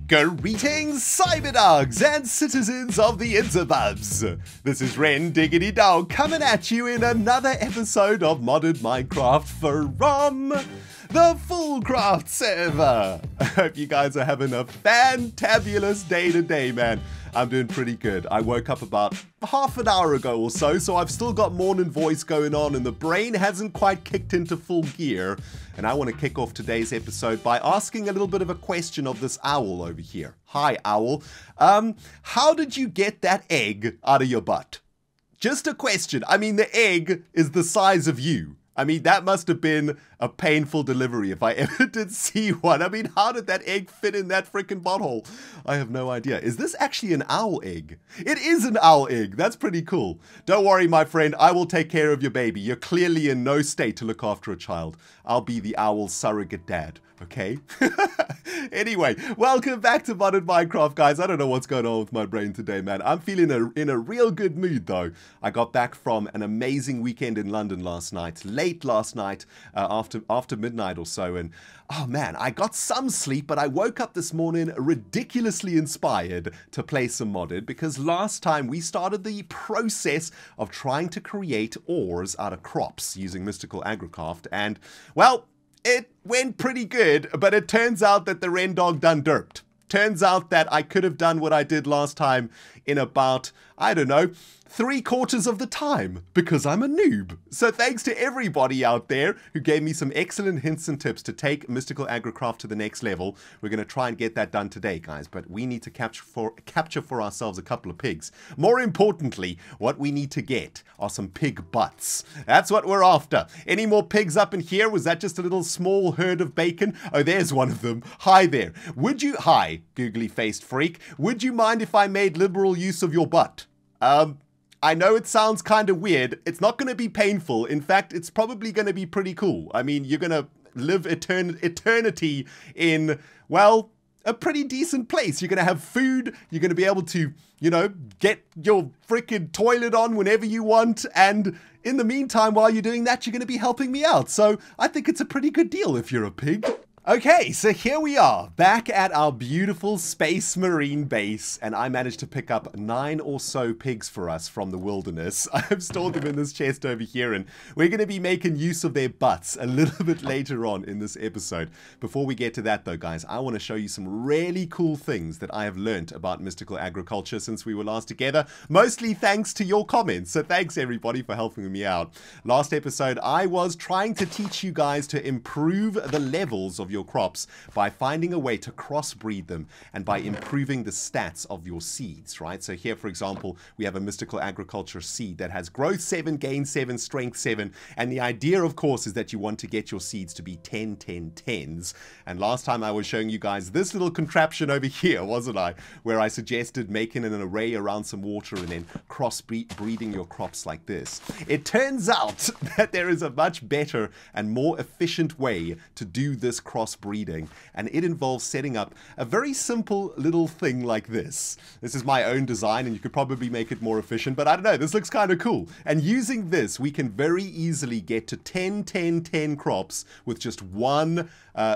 Greetings, cyberdogs and citizens of the interbubs. This is ReNDoG coming at you in another episode of Modded Minecraft from the FoolCraft server. I hope you guys are having a fantabulous day today, man. I'm doing pretty good. I woke up about half an hour ago or so I've still got morning voice going on and the brain hasn't quite kicked into full gear. And I want to kick off today's episode by asking a little bit of a question of this owl over here. Hi, owl. How did you get that egg out of your butt? Just a question. I mean, the egg is the size of you. I mean, that must have been a painful delivery if I ever did see one. I mean, how did that egg fit in that freaking butthole? I have no idea. Is this actually an owl egg? It is an owl egg. That's pretty cool. Don't worry, my friend. I will take care of your baby. You're clearly in no state to look after a child. I'll be the owl's surrogate dad. Okay? Anyway, welcome back to Modded Minecraft, guys. I don't know what's going on with my brain today, man. I'm feeling in a real good mood, though. I got back from an amazing weekend in London last night, late last night, after midnight or so, and oh man, I got some sleep, but I woke up this morning ridiculously inspired to play some Modded, because last time we started the process of trying to create ores out of crops using Mystical AgriCraft, and, well, it went pretty good, but it turns out that the ReNDoG done derped. Turns out that I could have done what I did last time in about, I don't know, 3/4 of the time, because I'm a noob. So thanks to everybody out there who gave me some excellent hints and tips to take Mystical AgriCraft to the next level. We're going to try and get that done today, guys, but we need to capture for ourselves a couple of pigs. More importantly, what we need to get are some pig butts. That's what we're after. Any more pigs up in here? Was that just a little small herd of bacon? Oh, there's one of them. Hi there. Hi, googly-faced freak. Would you mind if I made liberal use of your butt? I know it sounds kind of weird. It's not going to be painful. In fact, it's probably going to be pretty cool. I mean, you're going to live eternity in, well, a pretty decent place. You're going to have food. You're going to be able to, you know, get your freaking toilet on whenever you want. And in the meantime, while you're doing that, you're going to be helping me out. So I think it's a pretty good deal if you're a pig. Okay, so here we are, back at our beautiful Space Marine base, and I managed to pick up 9 or so pigs for us from the wilderness. I've stored them in this chest over here, and we're going to be making use of their butts a little bit later on in this episode. Before we get to that though, guys, I want to show you some really cool things that I have learnt about mystical agriculture since we were last together, mostly thanks to your comments, so thanks everybody for helping me out. Last episode, I was trying to teach you guys to improve the levels of your crops by finding a way to crossbreed them and by improving the stats of your seeds, right? So here, for example, we have a mystical agriculture seed that has growth 7, gain 7, strength 7, and the idea, of course, is that you want to get your seeds to be 10, 10, 10s. And last time I was showing you guys this little contraption over here, wasn't I? Where I suggested making an array around some water and then crossbreeding your crops like this. It turns out that there is a much better and more efficient way to do this crossbreeding, and it involves setting up a very simple little thing like this. This is my own design, and you could probably make it more efficient, but I don't know, this looks kind of cool. And using this, we can very easily get to 10, 10, 10 crops with just one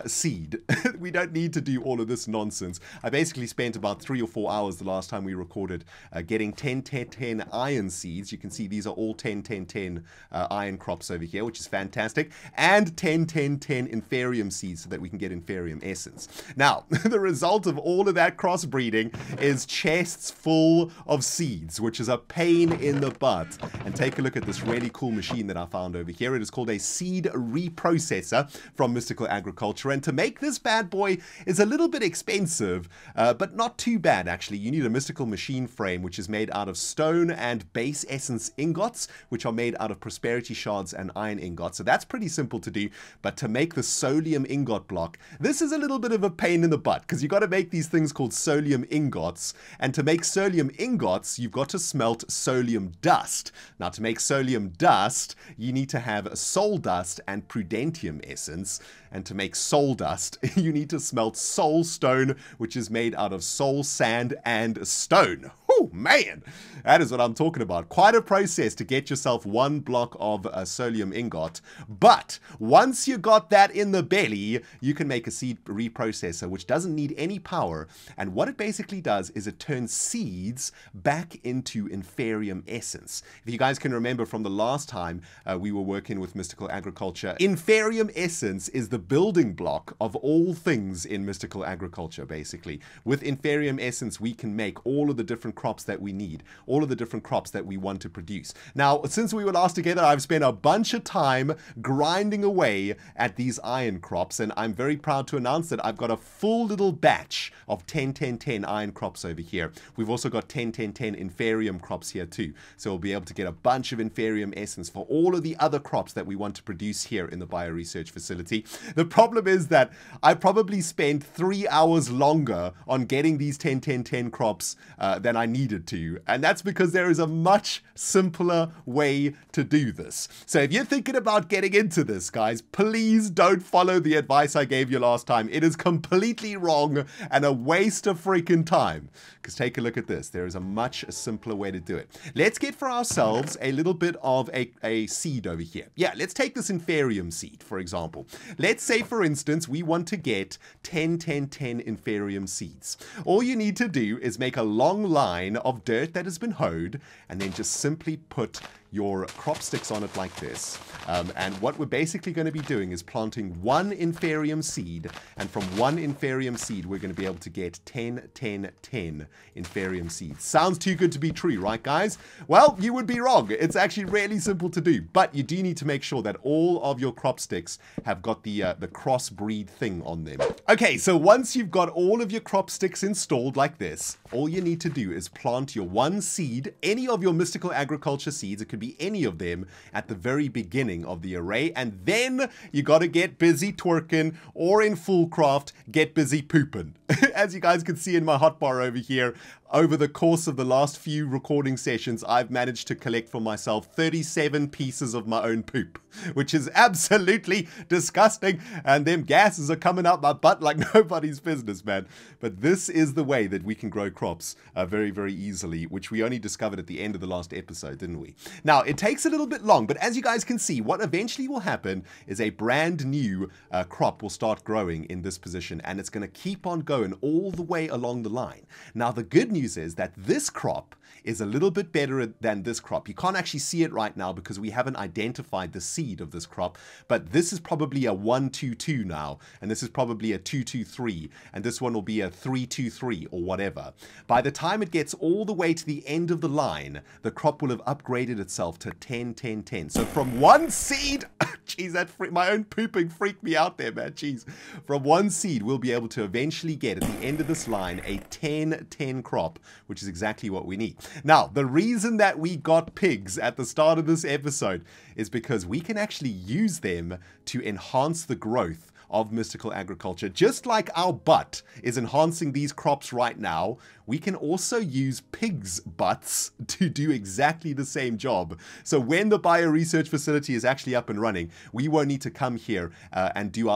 seed. We don't need to do all of this nonsense. I basically spent about 3 or 4 hours the last time we recorded getting 10, 10, 10 iron seeds. You can see these are all 10, 10, 10 iron crops over here, which is fantastic, and 10, 10, 10 inferium seeds so that we can get inferium essence. Now, the result of all of that crossbreeding is chests full of seeds, which is a pain in the butt. And take a look at this really cool machine that I found over here. It is called a seed reprocessor from Mystical Agriculture. And to make this bad boy is a little bit expensive, but not too bad, actually. You need a mystical machine frame, which is made out of stone and base essence ingots, which are made out of prosperity shards and iron ingots. So that's pretty simple to do. But to make the solium ingot block, this is a little bit of a pain in the butt, because you've got to make these things called solium ingots. And to make solium ingots, you've got to smelt solium dust. Now, to make solium dust, you need to have soul dust and prudentium essence. And to make soul dust, you need to smelt soul stone, which is made out of soul sand and stone. Oh, man, that is what I'm talking about. Quite a process to get yourself one block of solium ingot. But once you got that in the belly, you can make a seed reprocessor, which doesn't need any power. And what it basically does is it turns seeds back into Inferium Essence. If you guys can remember from the last time we were working with Mystical Agriculture, Inferium Essence is the building block of all things in Mystical Agriculture, basically. With Inferium Essence, we can make all of the different crops that we need, all of the different crops that we want to produce. Now, since we were last together, I've spent a bunch of time grinding away at these iron crops, and I'm very proud to announce that I've got a full little batch of 10-10-10 iron crops over here. We've also got 10-10-10 Inferium crops here too, so we'll be able to get a bunch of Inferium Essence for all of the other crops that we want to produce here in the bioresearch facility. The problem is that I probably spent 3 hours longer on getting these 10-10-10 crops than I needed to, and that's because there is a much simpler way to do this. So if you're thinking about getting into this, guys, please don't follow the advice I gave you last time. It is completely wrong and a waste of freaking time. Because take a look at this. There is a much simpler way to do it. Let's get for ourselves a little bit of a seed over here. Yeah, let's take this Inferium seed, for example. Let's say, for instance, we want to get 10-10-10 Inferium seeds. All you need to do is make a long line of dirt that has been hoed, and then just simply put your crop sticks on it like this. And what we're basically going to be doing is planting one Inferium seed, and from one Inferium seed, we're going to be able to get 10-10-10 Inferium seeds. Sounds too good to be true, right, guys? Well, you would be wrong. It's actually really simple to do, but you do need to make sure that all of your crop sticks have got the crossbreed thing on them. Okay, so once you've got all of your crop sticks installed like this, all you need to do is plant your one seed, any of your Mystical Agriculture seeds. It could be any of them at the very beginning of the array, and then you got to get busy twerking, or in FoolCraft, get busy pooping. As you guys can see in my hotbar over here, over the course of the last few recording sessions, I've managed to collect for myself 37 pieces of my own poop, which is absolutely disgusting, and them gases are coming out my butt like nobody's business, man. But this is the way that we can grow crops very, very easily, which we only discovered at the end of the last episode, didn't we? Now, it takes a little bit long, but as you guys can see, what eventually will happen is a brand new crop will start growing in this position, and it's going to keep on going all the way along the line. Now, the good news is that this crop is a little bit better than this crop. You can't actually see it right now because we haven't identified the seed of this crop, but this is probably a 1-2-2 now, and this is probably a 2-2-3, and this one will be a 3-2-3 or whatever. By the time it gets all the way to the end of the line, the crop will have upgraded itself to 10-10-10. So from one seed, jeez, my own pooping freaked me out there, man, jeez. From one seed, we'll be able to eventually get, at the end of this line, a 10-10 crop, which is exactly what we need. Now, the reason that we got pigs at the start of this episode is because we can actually use them to enhance the growth of Mystical Agriculture. Just like our butt is enhancing these crops right now, we can also use pigs' butts to do exactly the same job. So when the bioresearch facility is actually up and running, we won't need to come here and do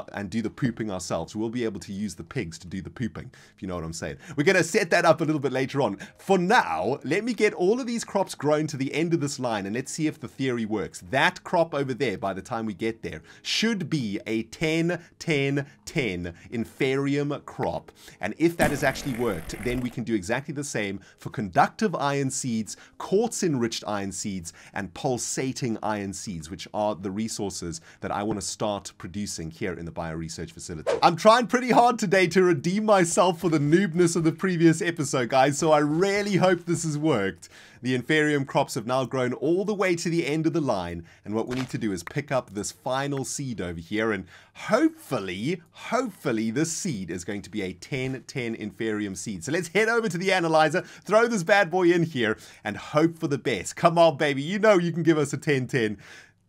the pooping ourselves. We'll be able to use the pigs to do the pooping, if you know what I'm saying. We're going to set that up a little bit later on. For now, let me get all of these crops grown to the end of this line, and let's see if the theory works. That crop over there, by the time we get there, should be a 10-10-10 Inferium crop. And if that has actually worked, then we can do exactly the same for conductive iron seeds, quartz-enriched iron seeds, and pulsating iron seeds, which are the resources that I want to start producing here in the bioresearch facility. I'm trying pretty hard today to redeem myself for the noobness of the previous episode, guys, so I really hope this has worked. The Inferium crops have now grown all the way to the end of the line, and what we need to do is pick up this final seed over here, and hopefully this seed is going to be a 10-10 Inferium seed. So let's head over to the analyzer, throw this bad boy in here, and hope for the best. Come on, baby, you know you can give us a 10-10.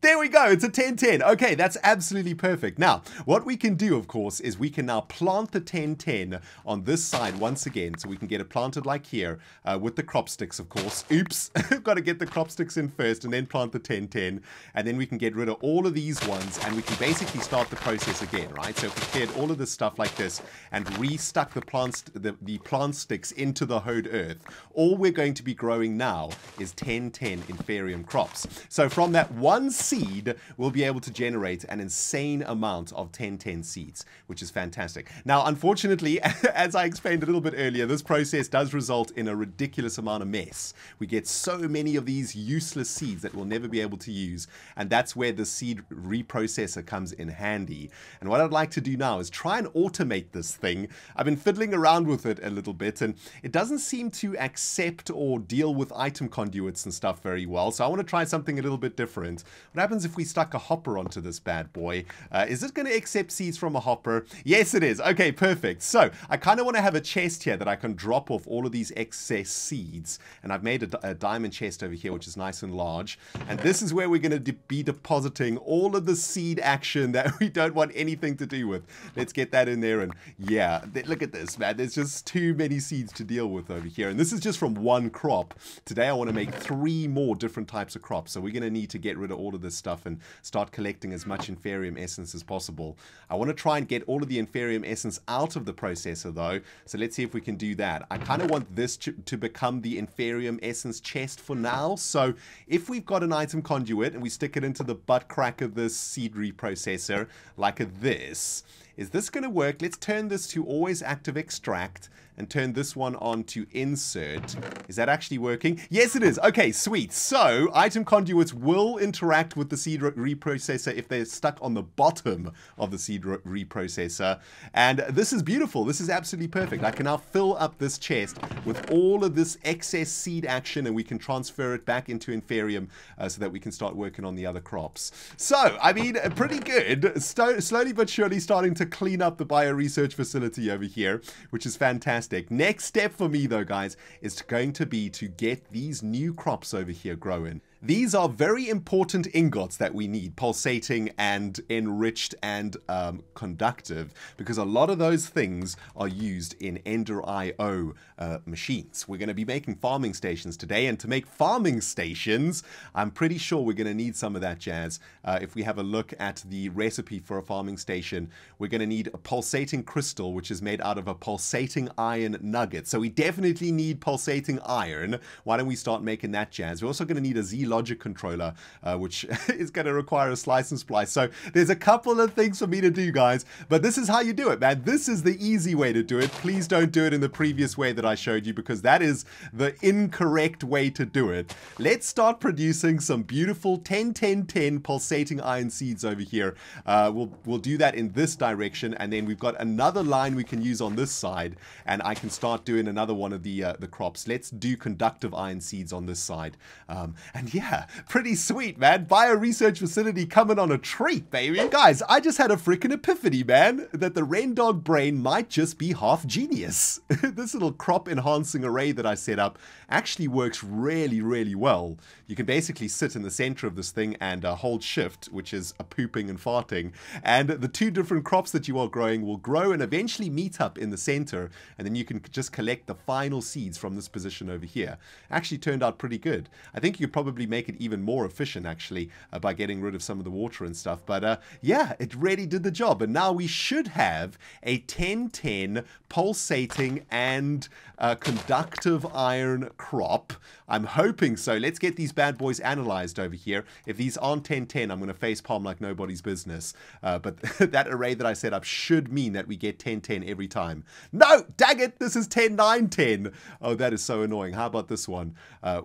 There we go, it's a 1010. Okay, that's absolutely perfect. Now, what we can do, of course, is we can now plant the 1010 on this side once again. So we can get it planted like here with the crop sticks, of course. Oops, I've got to get the crop sticks in first and then plant the 1010. And then we can get rid of all of these ones and we can basically start the process again, right? So if we cleared all of this stuff like this and restuck the plant sticks into the hoed earth, all we're going to be growing now is 1010 Inferium crops. So from that one seed, we'll be able to generate an insane amount of 1010 seeds, which is fantastic. Now, unfortunately, as I explained a little bit earlier, this process does result in a ridiculous amount of mess. We get so many of these useless seeds that we'll never be able to use, and that's where the seed reprocessor comes in handy. And what I'd like to do now is try and automate this thing. I've been fiddling around with it a little bit, and it doesn't seem to accept or deal with item conduits and stuff very well, so I want to try something a little bit different. What happens if we stuck a hopper onto this bad boy? Is it going to accept seeds from a hopper? Yes, it is. Okay, perfect. So I kind of want to have a chest here that I can drop off all of these excess seeds. And I've made a diamond chest over here, which is nice and large. And this is where we're going to be depositing all of the seed action that we don't want anything to do with. Let's get that in there. And yeah, look at this, man. There's just too many seeds to deal with over here. And this is just from one crop. Today I want to make 3 more different types of crops. So we're going to need to get rid of all of this stuff and start collecting as much Inferium essence as possible. I want to try and get all of the Inferium essence out of the processor though, so let's see if we can do that. I kind of want this to become the Inferium essence chest for now, so if we've got an item conduit and we stick it into the butt crack of this seed reprocessor like this, is this going to work? Let's turn this to always active extract and turn this one on to insert. Is that actually working? Yes, it is. Okay, sweet. So item conduits will interact with the seed reprocessor if they're stuck on the bottom of the seed reprocessor. And this is beautiful. This is absolutely perfect. I can now fill up this chest with all of this excess seed action and we can transfer it back into Inferium so that we can start working on the other crops. So, I mean, pretty good. Slowly but surely starting to clean up the bioresearch facility over here, which is fantastic. Next step for me though, guys, is going to be to get these new crops over here growing. These are very important ingots that we need, pulsating and enriched and conductive, because a lot of those things are used in Ender IO machines. We're going to be making farming stations today, and to make farming stations, I'm pretty sure we're going to need some of that jazz. If we have a look at the recipe for a farming station, we're going to need a pulsating crystal, which is made out of a pulsating iron nugget. So we definitely need pulsating iron. Why don't we start making that jazz? We're also going to need a Z-Logic controller, which is going to require a slice and splice. So there's a couple of things for me to do, guys, but this is how you do it, man. This is the easy way to do it. Please don't do it in the previous way that I showed you, because that is the incorrect way to do it. Let's start producing some beautiful 10-10-10 pulsating iron seeds over here. We'll do that in this direction, and then we've got another line we can use on this side, and I can start doing another one of the crops. Let's do conductive iron seeds on this side. And yeah, pretty sweet, man. Bioresearch facility coming on a treat, baby. Guys, I just had a freaking epiphany, man, that the ReNDoG brain might just be half genius. This little crop enhancing array that I set up actually works really, really well. You can basically sit in the center of this thing and hold shift, which is a pooping and farting, and the 2 different crops that you are growing will grow and eventually meet up in the center, and then you can just collect the final seeds from this position over here. Actually turned out pretty good. I think you could probably make it even more efficient, actually, by getting rid of some of the water and stuff, but yeah, it really did the job. And now we should have a 10-10 pulsating and conductive iron crop. I'm hoping so. Let's get these bad boys analyzed over here. If these aren't 10-10, I'm going to facepalm like nobody's business. But that array that I set up should mean that we get 10-10 every time. No! Dang it! This is 10-9-10. Oh, that is so annoying. How about this one?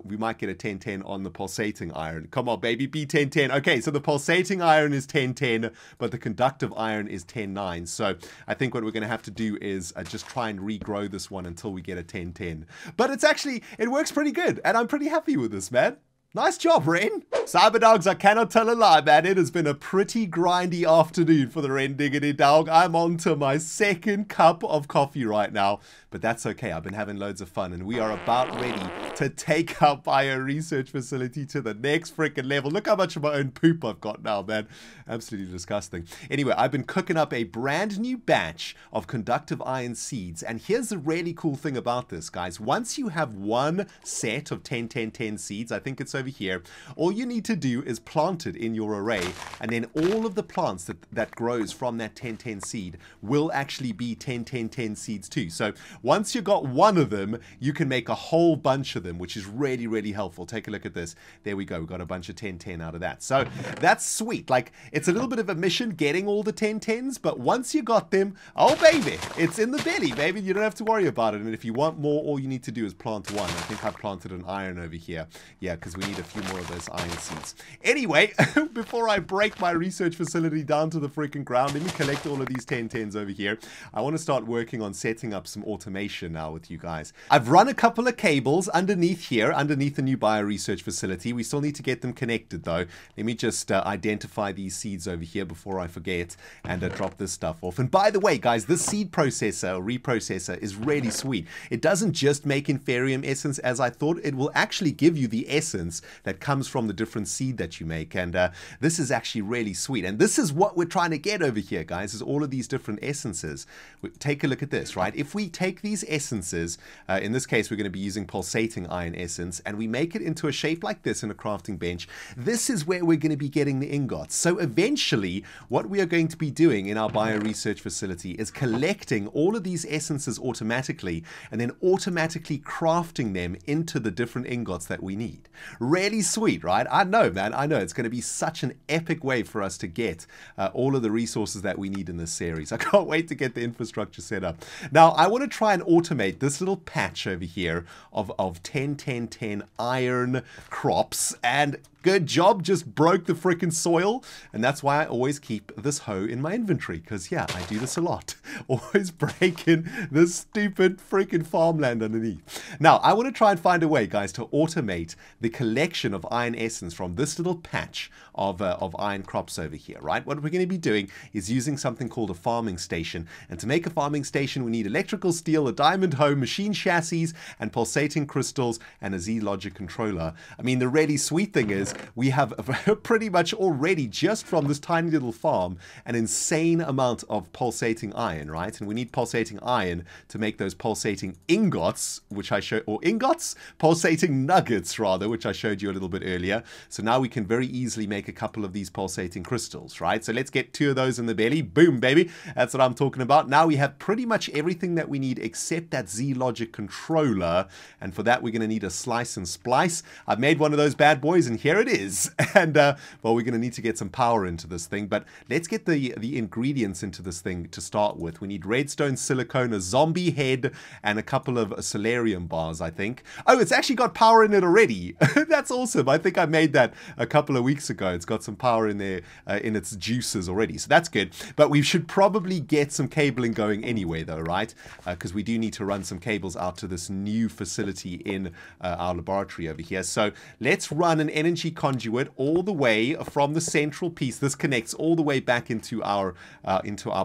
We might get a 10-10 on the pulsating iron. Come on, baby. Be 10-10. Okay, so the pulsating iron is 10-10, but the conductive iron is 10-9. So I think what we're going to have to do is just try and regrow this one until we get a 10-10. But it's actually, it works pretty good, and I'm pretty happy with this, man. Nice job, Ren. Cyberdogs, I cannot tell a lie, man. It has been a pretty grindy afternoon for the ReNDoG. I'm on to my second cup of coffee right now, but that's okay. I've been having loads of fun, and we are about ready to take our bio research facility to the next freaking level. Look how much of my own poop I've got now, man. Absolutely disgusting. Anyway, I've been cooking up a brand new batch of conductive iron seeds, and here's the really cool thing about this, guys. Once you have one set of 10, 10, 10 seeds, I think it's over here, all you need to do is plant it in your array, and then all of the plants that grows from that 10, 10 seed will actually be 10, 10, 10 seeds too. So once you got one of them, you can make a whole bunch of them, which is really, really helpful. Take a look at this. There we go. We got a bunch of 10, 10 out of that. So that's sweet. Like, it's a little bit of a mission getting all the 10, 10s, but once you got them, oh baby, it's in the belly, baby. You don't have to worry about it. And if you want more, all you need to do is plant one. I think I planted an iron over here. Yeah, because we need a few more of those iron seeds. Anyway, before I break my research facility down to the freaking ground, let me collect all of these 1010s over here. I want to start working on setting up some automation now with you guys. I've run a couple of cables underneath here, underneath the new bio research facility. We still need to get them connected though. Let me just identify these seeds over here before I forget and drop this stuff off. And by the way, guys, this seed processor or reprocessor is really sweet. It doesn't just make inferium essence as I thought. It will actually give you the essence that comes from the different seed that you make, and this is actually really sweet. And this is what we're trying to get over here, guys, is all of these different essences. Take a look at this, right? If we take these essences, in this case we're going to be using pulsating iron essence, and we make it into a shape like this in a crafting bench, this is where we're going to be getting the ingots. So eventually what we are going to be doing in our bio research facility is collecting all of these essences automatically and then automatically crafting them into the different ingots that we need. Really sweet, right? I know, man. I know it's going to be such an epic way for us to get all of the resources that we need in this series. I can't wait to get the infrastructure set up. Now, I want to try and automate this little patch over here of 10, 10, 10 iron crops, and good job, just broke the freaking soil. And that's why I always keep this hoe in my inventory, because yeah, I do this a lot. Always breaking this stupid freaking farmland underneath. Now, I want to try and find a way, guys, to automate the collection of iron essence from this little patch of iron crops over here, right? What we're going to be doing is using something called a farming station. And to make a farming station, we need electrical steel, a diamond hoe, machine chassis, and pulsating crystals, and a Z-Logic controller. I mean, the really sweet thing is we have pretty much already, just from this tiny little farm, an insane amount of pulsating iron, right? And we need pulsating iron to make those pulsating ingots, which I showed, or ingots? Pulsating nuggets, rather, which I showed you a little bit earlier. So now we can very easily make a couple of these pulsating crystals, right? So let's get 2 of those in the belly. Boom, baby. That's what I'm talking about. Now we have pretty much everything that we need except that Z-Logic controller. And for that, we're going to need a slice and splice. I've made one of those bad boys, and here it is. And, well, we're going to need to get some power into this thing. But let's get the ingredients into this thing to start with. We need redstone, silicone, a zombie head, and a couple of solarium bars, I think. Oh, it's actually got power in it already. That's awesome. I think I made that a couple of weeks ago. It's got some power in there, in its juices already. So that's good. But we should probably get some cabling going anyway, though, right? Because we do need to run some cables out to this new facility in our laboratory over here. So let's run an energy conduit all the way from the central piece. This connects all the way back into our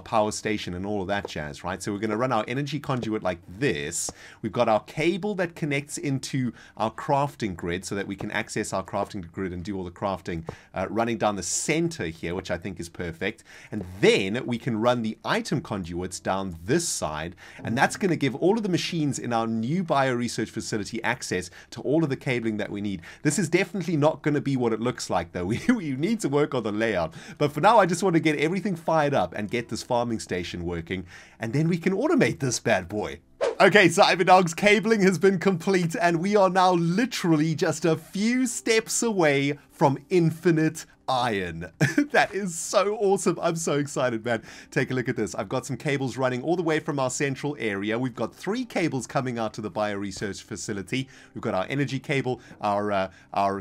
power station and all of that jazz, right? So we're going to run our energy conduit like this. We've got our cable that connects into our crafting grid so that we can access our crafting grid and do all the crafting running down the center here, which I think is perfect. And then we can run the item conduits down this side, and that's going to give all of the machines in our new bio research facility access to all of the cabling that we need. This is definitely not going to be what it looks like, though. We need to work on the layout. But for now, I just want to get everything fired up and get this farming station working, and then we can automate this bad boy. Okay, Cyberdogs, cabling has been complete, and we are now literally just a few steps away from infinite iron. That is so awesome. I'm so excited, man. Take a look at this. I've got some cables running all the way from our central area. We've got 3 cables coming out to the bioresearch facility. We've got our energy cable, our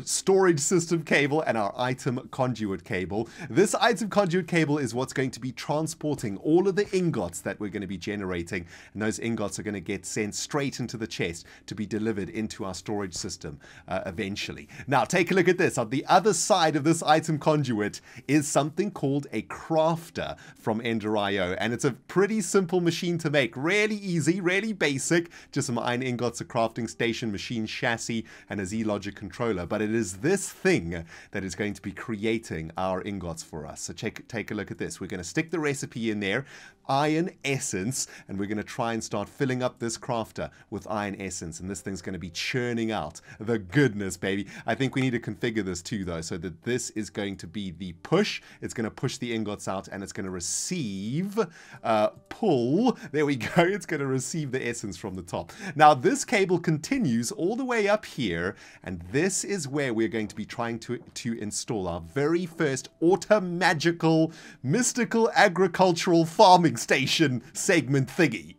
storage system cable, and our item conduit cable. This item conduit cable is what's going to be transporting all of the ingots that we're going to be generating, and those ingots are going to get sent straight into the chest to be delivered into our storage system eventually. Now, take a look at this. On the other side of this item conduit is something called a crafter from Ender.io, and it's a pretty simple machine to make. Really easy, really basic. Just some iron ingots, a crafting station, machine chassis, and a Z-Logic controller. But it is this thing that is going to be creating our ingots for us. So take a look at this. We're going to stick the recipe in there, iron essence, and we're going to try and start filling up this crafter with iron essence, and this thing's going to be churning out the goodness, baby. I think we need to configure this too, though, so that this is going to be the push. It's going to push the ingots out, and it's going to receive pull. There we go. It's going to receive the essence from the top. Now, this cable continues all the way up here, and this is where we're going to be trying to install our very first automagical, mystical, agricultural farming station segment thingy.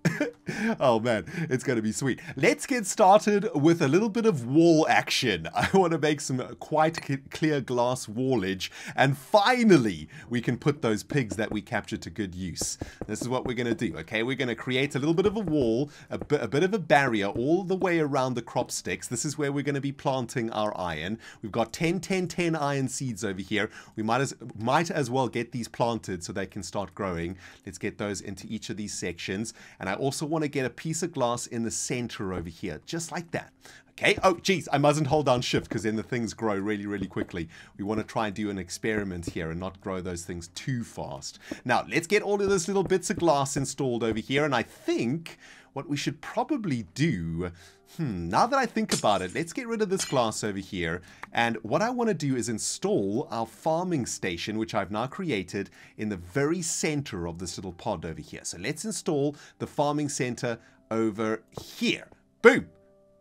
Oh man, it's going to be sweet. Let's get started with a little bit of wall action. I want to make some quite clear glass wallage, and finally we can put those pigs that we captured to good use. This is what we're going to do, okay? We're going to create a little bit of a wall, a bit of a barrier all the way around the crop sticks. This is where we're going to be planting our iron. We've got 10 iron seeds over here. We might as well get these planted so they can start growing. Let's get those into each of these sections, and I also want to get a piece of glass in the center over here, just like that. Okay, oh geez, I mustn't hold down shift because then the things grow really quickly. We want to try and do an experiment here and not grow those things too fast. Now, let's get all of those little bits of glass installed over here, and I think what we should probably do, now that I think about it, let's get rid of this glass over here, and what I want to do is install our farming station, which I've now created in the very center of this little pod over here. So let's install the farming center over here. Boom!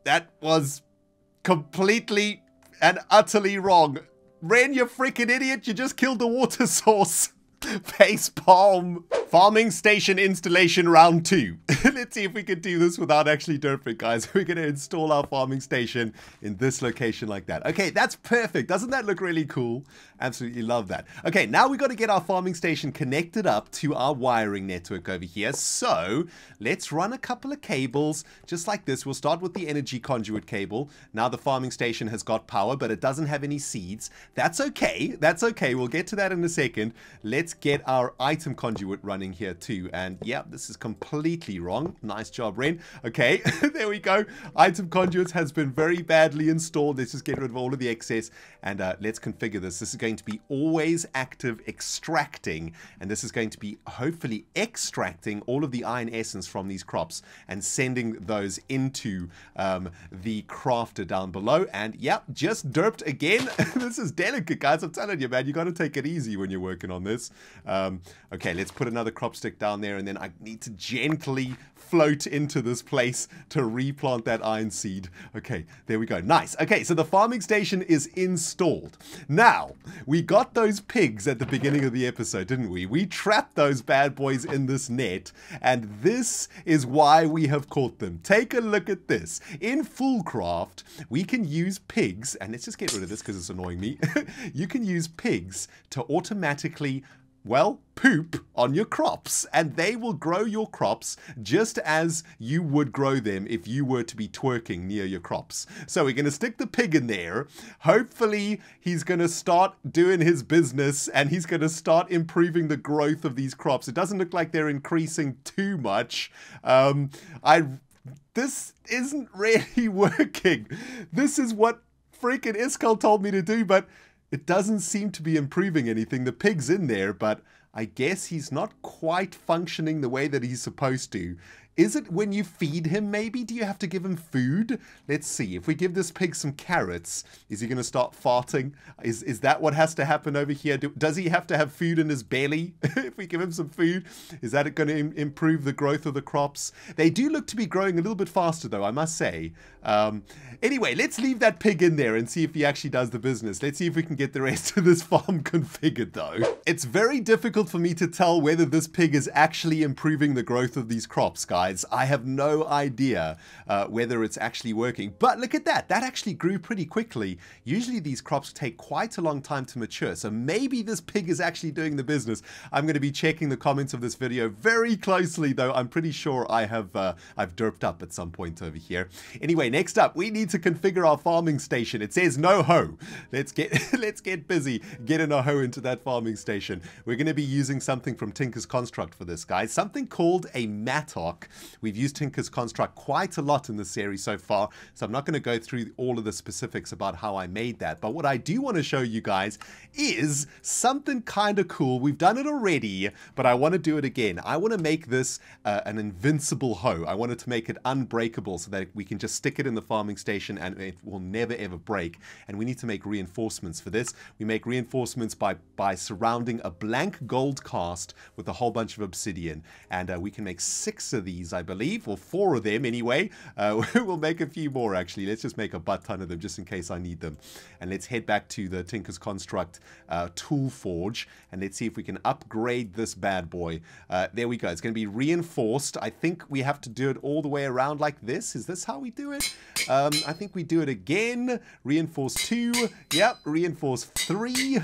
That was completely and utterly wrong. Ren, you freaking idiot, you just killed the water source. Face palm. Farming station installation round 2. Let's see if we can do this without actually derping, guys. We're going to install our farming station in this location like that. Okay, that's perfect. Doesn't that look really cool? Absolutely love that. Okay, now we've got to get our farming station connected up to our wiring network over here. So let's run a couple of cables just like this. We'll start with the energy conduit cable. Now the farming station has got power, but it doesn't have any seeds. That's okay. That's okay. We'll get to that in a second. Let's get our item conduit running here too, and yeah, this is completely wrong. Nice job, Ren. Okay, there we go. Item conduits has been very badly installed. Let's just get rid of all of the excess, and let's configure this. This is going to be always active extracting, and this is going to be hopefully extracting all of the iron essence from these crops and sending those into the crafter down below. And yeah, just derped again. This is delicate, guys. I'm telling you, man, you got to take it easy when you're working on this. Okay, let's put another crop stick down there, and then I need to gently float into this place to replant that iron seed. Okay, there we go. Nice. Okay, so the farming station is installed. Now, we got those pigs at the beginning of the episode, didn't we? We trapped those bad boys in this net, and this is why we have caught them. Take a look at this. In FoolCraft, we can use pigs, and let's just get rid of this because it's annoying me. You can use pigs to automatically, well, poop on your crops, and they will grow your crops just as you would grow them if you were to be twerking near your crops. So we're going to stick the pig in there. Hopefully he's going to start doing his business, and he's going to start improving the growth of these crops. It doesn't look like they're increasing too much. This isn't really working. This is what freaking Iskall told me to do, but it doesn't seem to be improving anything. The pig's in there, but I guess he's not quite functioning the way that he's supposed to. Is it when you feed him, maybe? Do you have to give him food? Let's see. If we give this pig some carrots, is he going to start farting? Is that what has to happen over here? Does he have to have food in his belly if we give him some food? Is that going to improve the growth of the crops? They do look to be growing a little bit faster, though, I must say. Anyway, let's leave that pig in there and see if he actually does the business. Let's see if we can get the rest of this farm configured, though. It's very difficult for me to tell whether this pig is actually improving the growth of these crops, guys. I have no idea whether it's actually working. But look at that. That actually grew pretty quickly. Usually these crops take quite a long time to mature. So maybe this pig is actually doing the business. I'm going to be checking the comments of this video very closely, though. I'm pretty sure I've derped up at some point over here. Anyway, next up, we need to configure our farming station. It says no hoe. Let's get busy getting a hoe into that farming station. We're going to be using something from Tinker's Construct for this, guys. Something called a mattock. We've used Tinker's Construct quite a lot in this series so far, so I'm not going to go through all of the specifics about how I made that. But what I do want to show you guys is something kind of cool. We've done it already, but I want to do it again. I want to make this an invincible hoe. I wanted to make it unbreakable so that we can just stick it in the farming station and it will never ever break. And we need to make reinforcements for this. We make reinforcements by surrounding a blank gold cast with a whole bunch of obsidian. And we can make 6 of these, I believe, or 4 of them anyway. We'll make a few more, actually. Let's just make a butt ton of them just in case I need them. And let's head back to the Tinker's Construct tool forge, and let's see if we can upgrade this bad boy. There we go. It's going to be reinforced. I think we have to do it all the way around like this. Is this how we do it? I think we do it again. Reinforce 2. Yep. Reinforce 3.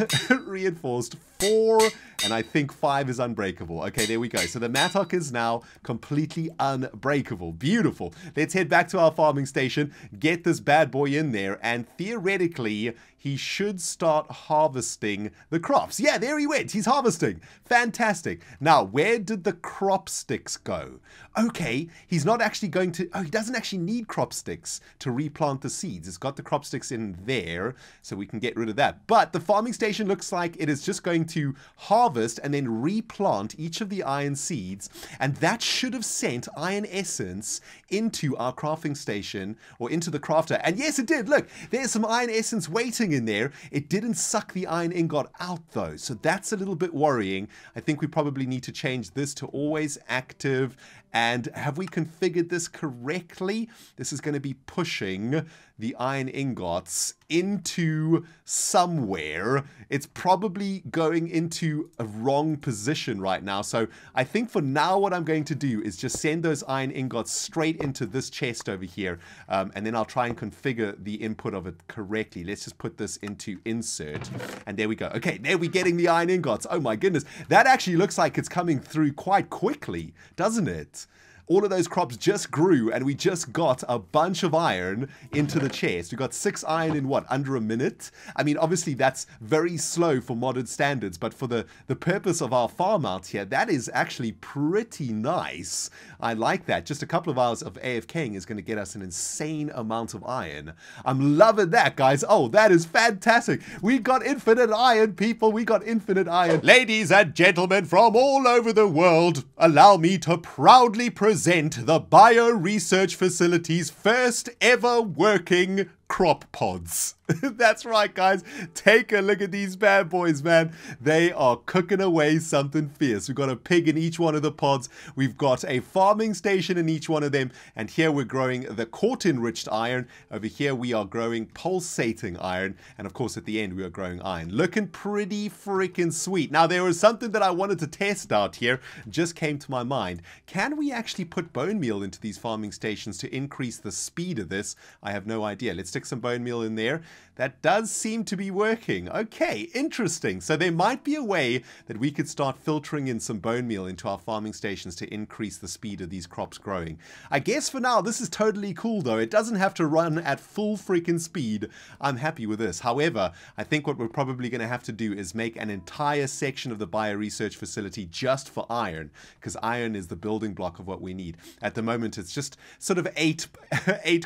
Reinforced 4. And I think 5 is unbreakable. Okay, there we go. So the mattock is now completely unbreakable. Beautiful. Let's head back to our farming station, get this bad boy in there, and theoretically, he should start harvesting the crops. Yeah, there he went. He's harvesting. Fantastic. Now, where did the crop sticks go? Okay, he's not actually going to... Oh, he doesn't actually need crop sticks to replant the seeds. It's got the crop sticks in there, so we can get rid of that. But the farming station looks like it is just going to harvest and then replant each of the iron seeds, and that should have sent iron essence into our crafting station, or into the crafter. And yes, it did. Look, there's some iron essence waiting in there. It didn't suck the iron ingot out, though, so that's a little bit worrying. I think we probably need to change this to always active. And have we configured this correctly? This is going to be pushing the iron ingots into somewhere. It's probably going into a wrong position right now. So I think for now what I'm going to do is just send those iron ingots straight into this chest over here. And then I'll try and configure the input of it correctly. Let's just put this into insert. And there we go. Okay, there we're getting the iron ingots. Oh my goodness. That actually looks like it's coming through quite quickly, doesn't it? All of those crops just grew, and we just got a bunch of iron into the chest. We got 6 iron in, what, under a minute? I mean, obviously, that's very slow for modern standards, but for the purpose of our farm out here, that is actually pretty nice. I like that. Just a couple of hours of AFKing is going to get us an insane amount of iron. I'm loving that, guys. Oh, that is fantastic. We got infinite iron, people. We got infinite iron. Ladies and gentlemen from all over the world, allow me to proudly present the Bio Research Facility's first ever working crop pods. That's right, guys. Take a look at these bad boys, man. They are cooking away something fierce. We've got a pig in each one of the pods. We've got a farming station in each one of them. And here we're growing the quartz-enriched iron. Over here we are growing pulsating iron. And of course at the end we are growing iron. Looking pretty freaking sweet. Now there was something that I wanted to test out here. Just came to my mind. Can we actually put bone meal into these farming stations to increase the speed of this? I have no idea. Let's stick some bone meal in there. That does seem to be working. Okay, interesting. So there might be a way that we could start filtering in some bone meal into our farming stations to increase the speed of these crops growing. I guess for now, this is totally cool, though. It doesn't have to run at full freaking speed. I'm happy with this. However, I think what we're probably going to have to do is make an entire section of the Bio Research Facility just for iron, because iron is the building block of what we need. At the moment, it's just sort of eight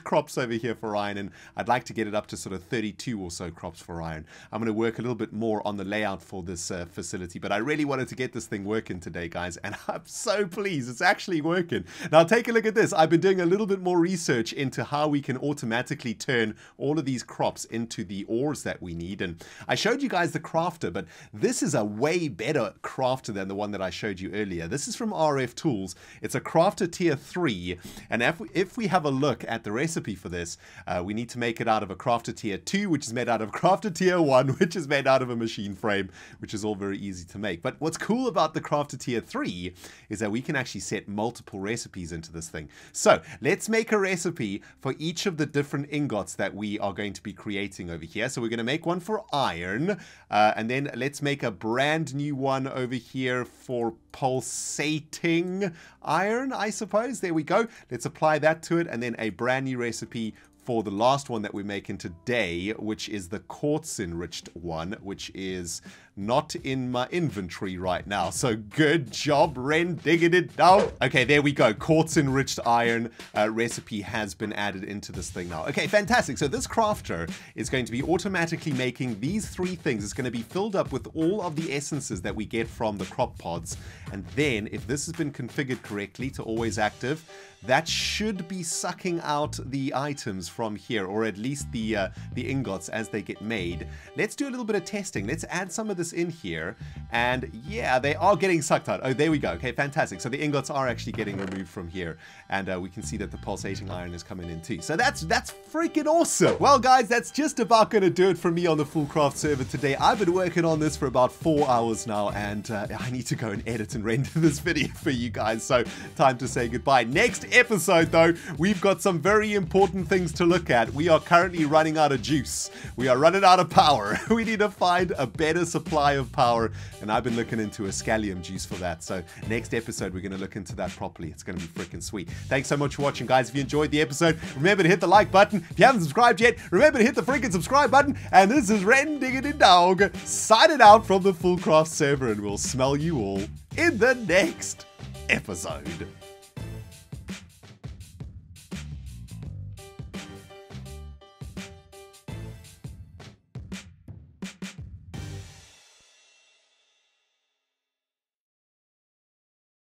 crops over here for iron, and I'd I'd like to get it up to sort of 32 or so crops for iron. I'm going to work a little bit more on the layout for this facility, but I really wanted to get this thing working today, guys, and I'm so pleased it's actually working. Now take a look at this. I've been doing a little bit more research into how we can automatically turn all of these crops into the ores that we need, and I showed you guys the crafter, but this is a way better crafter than the one that I showed you earlier. This is from RF Tools. It's a crafter tier 3, and if we have a look at the recipe for this, we need to make it out of a crafter tier 2, which is made out of crafter tier 1, which is made out of a machine frame, which is all very easy to make. But what's cool about the crafter tier 3 is that we can actually set multiple recipes into this thing. So let's make a recipe for each of the different ingots that we are going to be creating over here. So we're going to make one for iron, and then let's make a brand new one over here for pulsating iron, I suppose. There we go. Let's apply that to it, and then a brand new recipe for the last one that we're making today, which is the quartz enriched one, which is not in my inventory right now. So good job, Ren, digging it down. Okay, there we go. Quartz enriched iron recipe has been added into this thing now. Okay, fantastic. So this crafter is going to be automatically making these 3 things. It's going to be filled up with all of the essences that we get from the crop pods. And then if this has been configured correctly to always active, that should be sucking out the items from here, or at least the ingots as they get made. Let's do a little bit of testing. Let's add some of this in here, and yeah, they are getting sucked out. Oh, there we go. Okay, fantastic. So the ingots are actually getting removed from here, and we can see that the pulsating iron is coming in too. So that's freaking awesome. Well, guys, that's just about going to do it for me on the FoolCraft server today. I've been working on this for about 4 hours now, and I need to go and edit and render this video for you guys. So time to say goodbye. Next episode, though, we've got some very important things to look at. We are currently running out of juice. We are running out of power. We need to find a better supply of power, and I've been looking into Iskallium juice for that. So next episode, we're going to look into that properly. It's going to be freaking sweet. Thanks so much for watching, guys. If you enjoyed the episode, remember to hit the like button. If you haven't subscribed yet, remember to hit the freaking subscribe button. And this is ReNDoG signing out from the FoolCraft server, and we'll smell you all in the next episode.